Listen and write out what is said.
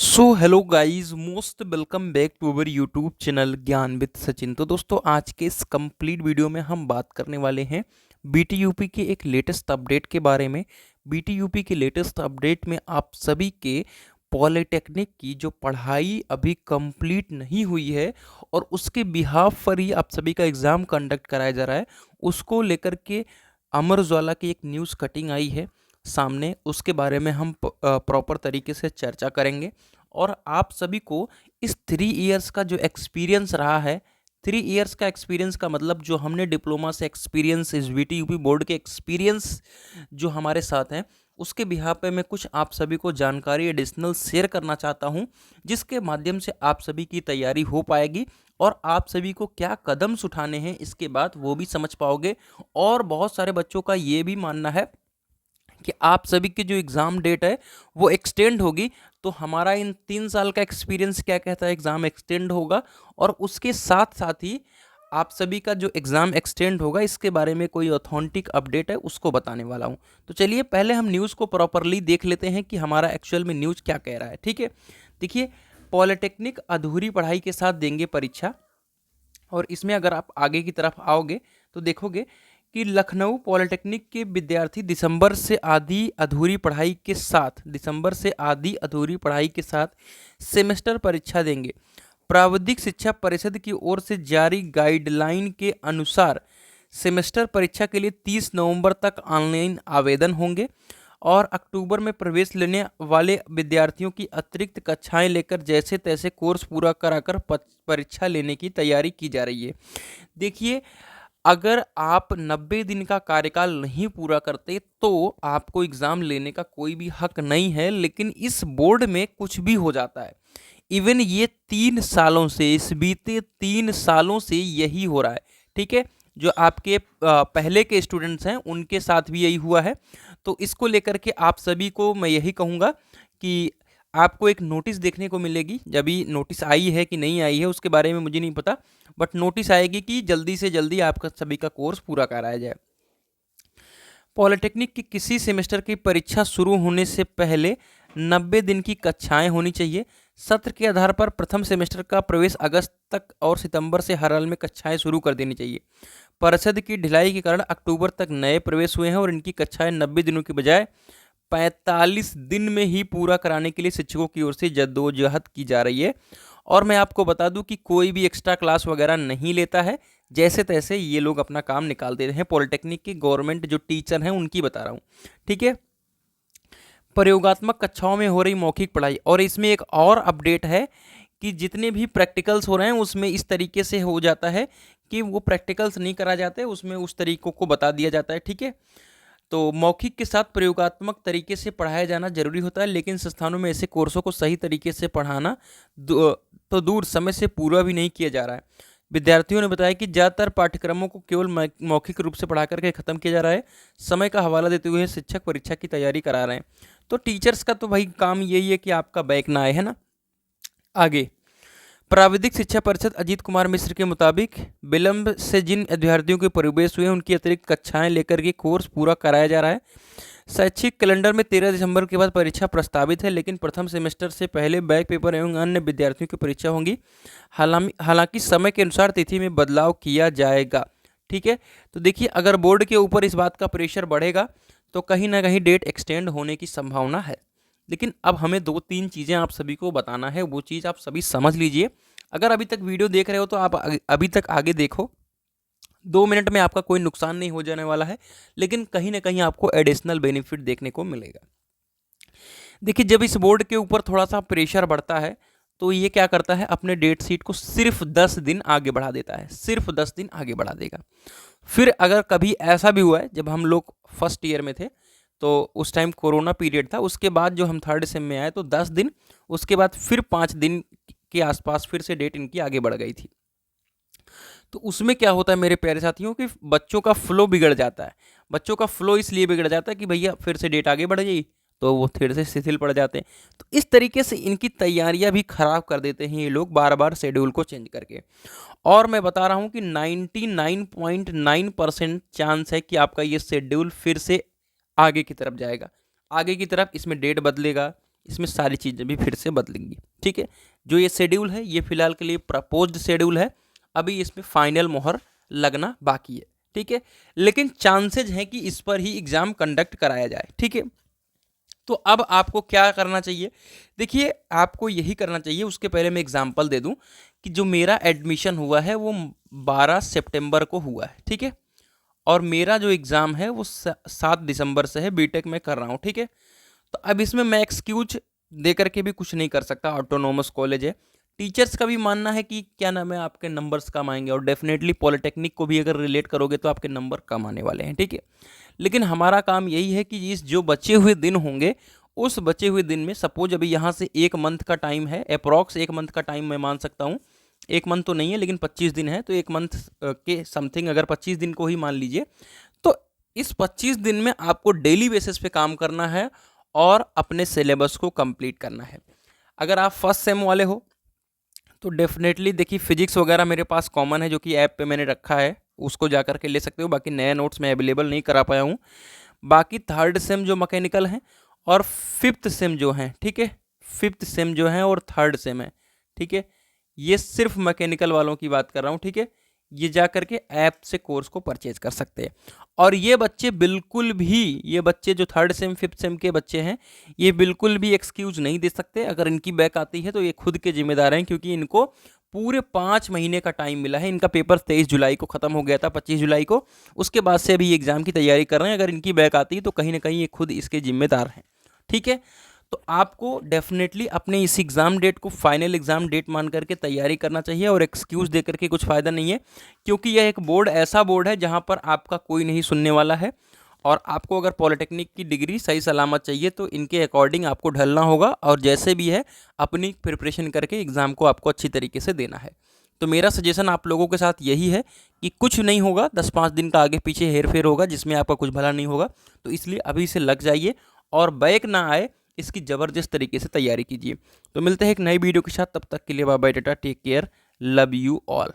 So hello guys, most welcome back to our YouTube channel Gyan with Sachin. तो दोस्तों, आज के इस कंप्लीट वीडियो में हम बात करने वाले हैं बीटीयूपी के एक लेटेस्ट अपडेट के बारे में। बीटीयूपी के लेटेस्ट अपडेट में आप सभी के पॉलिटेक्निक की जो पढ़ाई अभी कंप्लीट नहीं हुई है और उसके बिहाफ पर ही आप सभी का एग्ज़ाम कंडक्ट कराया जा रहा है, उसको लेकर के अमर उजाला की एक न्यूज़ कटिंग आई है सामने। उसके बारे में हम प्रॉपर तरीके से चर्चा करेंगे और आप सभी को इस 3 इयर्स का जो एक्सपीरियंस रहा है, 3 इयर्स का एक्सपीरियंस का मतलब जो हमने डिप्लोमा से एक्सपीरियंस, इस बीटीयूपी बोर्ड के एक्सपीरियंस जो हमारे साथ हैं, उसके बिहाफ पे मैं कुछ आप सभी को जानकारी एडिशनल शेयर करना चाहता हूं, जिसके माध्यम से आप सभी की तैयारी हो पाएगी और आप सभी को क्या कदम उठाने हैं इसके बाद वो भी समझ पाओगे। और बहुत सारे बच्चों का ये भी मानना है कि आप सभी की जो एग्ज़ाम डेट है वो एक्सटेंड होगी, तो हमारा इन 3 साल का एक्सपीरियंस क्या कहता है, एग्ज़ाम एक्सटेंड होगा और उसके साथ साथ ही आप सभी का जो एग्ज़ाम एक्सटेंड होगा इसके बारे में कोई ऑथेंटिक अपडेट है उसको बताने वाला हूँ। तो चलिए पहले हम न्यूज़ को प्रॉपरली देख लेते हैं कि हमारा एक्चुअल में न्यूज़ क्या कह रहा है। ठीक है, देखिए, पॉलिटेक्निक अधूरी पढ़ाई के साथ देंगे परीक्षा। और इसमें अगर आप आगे की तरफ आओगे तो देखोगे कि लखनऊ पॉलिटेक्निक के विद्यार्थी दिसंबर से आधी अधूरी पढ़ाई के साथ सेमेस्टर परीक्षा देंगे। प्राविधिक शिक्षा परिषद की ओर से जारी गाइडलाइन के अनुसार सेमेस्टर परीक्षा के लिए 30 नवंबर तक ऑनलाइन आवेदन होंगे और अक्टूबर में प्रवेश लेने वाले विद्यार्थियों की अतिरिक्त कक्षाएं लेकर जैसे तैसे कोर्स पूरा कराकर परीक्षा लेने की तैयारी की जा रही है। देखिए, अगर आप 90 दिन का कार्यकाल नहीं पूरा करते तो आपको एग्ज़ाम लेने का कोई भी हक नहीं है, लेकिन इस बोर्ड में कुछ भी हो जाता है। इवन ये 3 सालों से, इस बीते 3 सालों से यही हो रहा है। ठीक है, जो आपके पहले के स्टूडेंट्स हैं उनके साथ भी यही हुआ है। तो इसको लेकर के आप सभी को मैं यही कहूँगा कि आपको एक नोटिस देखने को मिलेगी। जब भी नोटिस आई है कि नहीं आई है उसके बारे में मुझे नहीं पता, बट नोटिस आएगी कि जल्दी से जल्दी आपका सभी का कोर्स पूरा कराया जाए। पॉलिटेक्निक की किसी सेमेस्टर की परीक्षा शुरू होने से पहले 90 दिन की कक्षाएं होनी चाहिए। सत्र के आधार पर प्रथम सेमेस्टर का प्रवेश अगस्त तक और सितंबर से हर हाल में कक्षाएं शुरू कर देनी चाहिए। परिषद की ढिलाई के कारण अक्टूबर तक नए प्रवेश हुए हैं और इनकी कक्षाएं 90 दिनों के बजाय 45 दिन में ही पूरा कराने के लिए शिक्षकों की ओर से जद्दोजहद की जा रही है। और मैं आपको बता दूं कि कोई भी एक्स्ट्रा क्लास वगैरह नहीं लेता है, जैसे तैसे ये लोग अपना काम निकाल देते हैं। पॉलिटेक्निक के गवर्नमेंट जो टीचर हैं उनकी बता रहा हूँ। ठीक है, प्रयोगात्मक कक्षाओं में हो रही मौखिक पढ़ाई, और इसमें एक और अपडेट है कि जितने भी प्रैक्टिकल्स हो रहे हैं उसमें इस तरीके से हो जाता है कि वो प्रैक्टिकल्स नहीं करा जाते, उसमें उस तरीकों को बता दिया जाता है। ठीक है, तो मौखिक के साथ प्रयोगात्मक तरीके से पढ़ाया जाना जरूरी होता है, लेकिन संस्थानों में ऐसे कोर्सों को सही तरीके से पढ़ाना तो दूर समय से पूरा भी नहीं किया जा रहा है। विद्यार्थियों ने बताया कि ज़्यादातर पाठ्यक्रमों को केवल मौखिक रूप से पढ़ा करके ख़त्म किया जा रहा है। समय का हवाला देते हुए शिक्षक परीक्षा की तैयारी करा रहे हैं। तो टीचर्स का तो भाई काम यही है कि आपका बैक ना आए, है ना। आगे, प्राविधिक शिक्षा परिषद अजीत कुमार मिश्र के मुताबिक विलंब से जिन अभ्यर्थियों के प्रवेश हुए उनकी अतिरिक्त कक्षाएं लेकर के कोर्स पूरा कराया जा रहा है। शैक्षिक कैलेंडर में 13 दिसंबर के बाद परीक्षा प्रस्तावित है, लेकिन प्रथम सेमेस्टर से पहले बैक पेपर एवं अन्य विद्यार्थियों की परीक्षा होंगी। हालांकि समय के अनुसार तिथि में बदलाव किया जाएगा। ठीक है, तो देखिए, अगर बोर्ड के ऊपर इस बात का प्रेशर बढ़ेगा तो कहीं ना कहीं डेट एक्सटेंड होने की संभावना है। लेकिन अब हमें 2-3 चीज़ें आप सभी को बताना है, वो चीज़ आप सभी समझ लीजिए। अगर अभी तक वीडियो देख रहे हो तो आप अभी तक आगे देखो। 2 मिनट में आपका कोई नुकसान नहीं हो जाने वाला है, लेकिन कहीं ना कहीं आपको एडिशनल बेनिफिट देखने को मिलेगा। देखिए, जब इस बोर्ड के ऊपर थोड़ा सा प्रेशर बढ़ता है तो ये क्या करता है, अपने डेट शीट को सिर्फ 10 दिन आगे बढ़ा देता है, सिर्फ 10 दिन आगे बढ़ा देगा। फिर अगर कभी ऐसा भी हुआ है, जब हम लोग फर्स्ट ईयर में थे तो उस टाइम कोरोना पीरियड था, उसके बाद जो हम थर्ड सेम में आए तो 10 दिन, उसके बाद फिर 5 दिन के आसपास फिर से डेट इनकी आगे बढ़ गई थी। तो उसमें क्या होता है मेरे प्यारे साथियों कि बच्चों का फ्लो बिगड़ जाता है। बच्चों का फ्लो इसलिए बिगड़ जाता है कि भैया फिर से डेट आगे बढ़ गई तो वो फिर से शिथिल पड़ जाते हैं। तो इस तरीके से इनकी तैयारियां भी खराब कर देते हैं ये लोग बार बार शेड्यूल को चेंज करके। और मैं बता रहा हूँ कि 99.9% चांस है कि आपका ये शेड्यूल फिर से आगे की तरफ जाएगा। आगे की तरफ इसमें डेट बदलेगा, इसमें सारी चीज़ें भी फिर से बदलेंगी। ठीक है, जो ये शेड्यूल है ये फिलहाल के लिए प्रपोज्ड शेड्यूल है, अभी इसमें फाइनल मोहर लगना बाकी है। ठीक है, लेकिन चांसेज हैं कि इस पर ही एग्ज़ाम कंडक्ट कराया जाए। ठीक है, तो अब आपको क्या करना चाहिए? देखिए, आपको यही करना चाहिए। उसके पहले मैं एग्जांपल दे दूं कि जो मेरा एडमिशन हुआ है वो 12 सितंबर को हुआ है। ठीक है, और मेरा जो एग्ज़ाम है वो 7 दिसंबर से है, बीटेक में कर रहा हूँ। ठीक है, तो अब इसमें मैं एक्सक्यूज दे करके भी कुछ नहीं कर सकता, ऑटोनोमस कॉलेज है। टीचर्स का भी मानना है कि क्या नाम है, आपके नंबर्स कम आएंगे, और डेफिनेटली पॉलिटेक्निक को भी अगर रिलेट करोगे तो आपके नंबर कम आने वाले हैं। ठीक है, लेकिन हमारा काम यही है कि इस जो बचे हुए दिन होंगे, उस बचे हुए दिन में सपोज अभी यहाँ से 1 मंथ का टाइम है, अप्रॉक्स 1 मंथ का टाइम मैं मान सकता हूँ। 1 मंथ तो नहीं है लेकिन 25 दिन है, तो 1 मंथ के समथिंग अगर 25 दिन को ही मान लीजिए, तो इस 25 दिन में आपको डेली बेसिस पे काम करना है और अपने सिलेबस को कंप्लीट करना है। अगर आप फर्स्ट सेम वाले हो तो डेफिनेटली देखिए, फिजिक्स वगैरह मेरे पास कॉमन है जो कि ऐप पे मैंने रखा है, उसको जा करके ले सकते हो। बाकी नए नोट्स मैं अवेलेबल नहीं करा पाया हूँ। बाकी थर्ड सेम जो मैकेनिकल हैं और फिफ्थ सेम जो हैं, ठीक है, फिफ्थ सेम जो हैं और थर्ड सेम है, ठीक है, ये सिर्फ मैकेनिकल वालों की बात कर रहा हूँ। ठीक है, ये जा करके ऐप से कोर्स को परचेज कर सकते हैं। और ये बच्चे बिल्कुल भी, ये बच्चे जो थर्ड सेम फिफ्थ सेम के बच्चे हैं, ये बिल्कुल भी एक्सक्यूज नहीं दे सकते। अगर इनकी बैक आती है तो ये खुद के जिम्मेदार हैं, क्योंकि इनको पूरे 5 महीने का टाइम मिला है। इनका पेपर 23 जुलाई को ख़त्म हो गया था, 25 जुलाई को। उसके बाद से अभी एग्ज़ाम की तैयारी कर रहे हैं। अगर इनकी बैक आती है तो कहीं ना कहीं ये खुद इसके जिम्मेदार हैं। ठीक है, तो आपको डेफिनेटली अपने इस एग्ज़ाम डेट को फाइनल एग्ज़ाम डेट मान करके तैयारी करना चाहिए, और एक्सक्यूज़ दे करके कुछ फ़ायदा नहीं है, क्योंकि यह एक बोर्ड ऐसा बोर्ड है जहां पर आपका कोई नहीं सुनने वाला है। और आपको अगर पॉलिटेक्निक की डिग्री सही सलामत चाहिए तो इनके अकॉर्डिंग आपको ढलना होगा, और जैसे भी है अपनी प्रिपरेशन करके एग्ज़ाम को आपको अच्छी तरीके से देना है। तो मेरा सजेशन आप लोगों के साथ यही है कि कुछ नहीं होगा, 10-5 दिन का आगे पीछे हेर फेर होगा जिसमें आपका कुछ भला नहीं होगा। तो इसलिए अभी से लग जाइए, और बैक ना आए इसकी ज़बरदस्त तरीके से तैयारी कीजिए। तो मिलते हैं एक नई वीडियो के साथ, तब तक के लिए bye bye, tata, take care, love you all.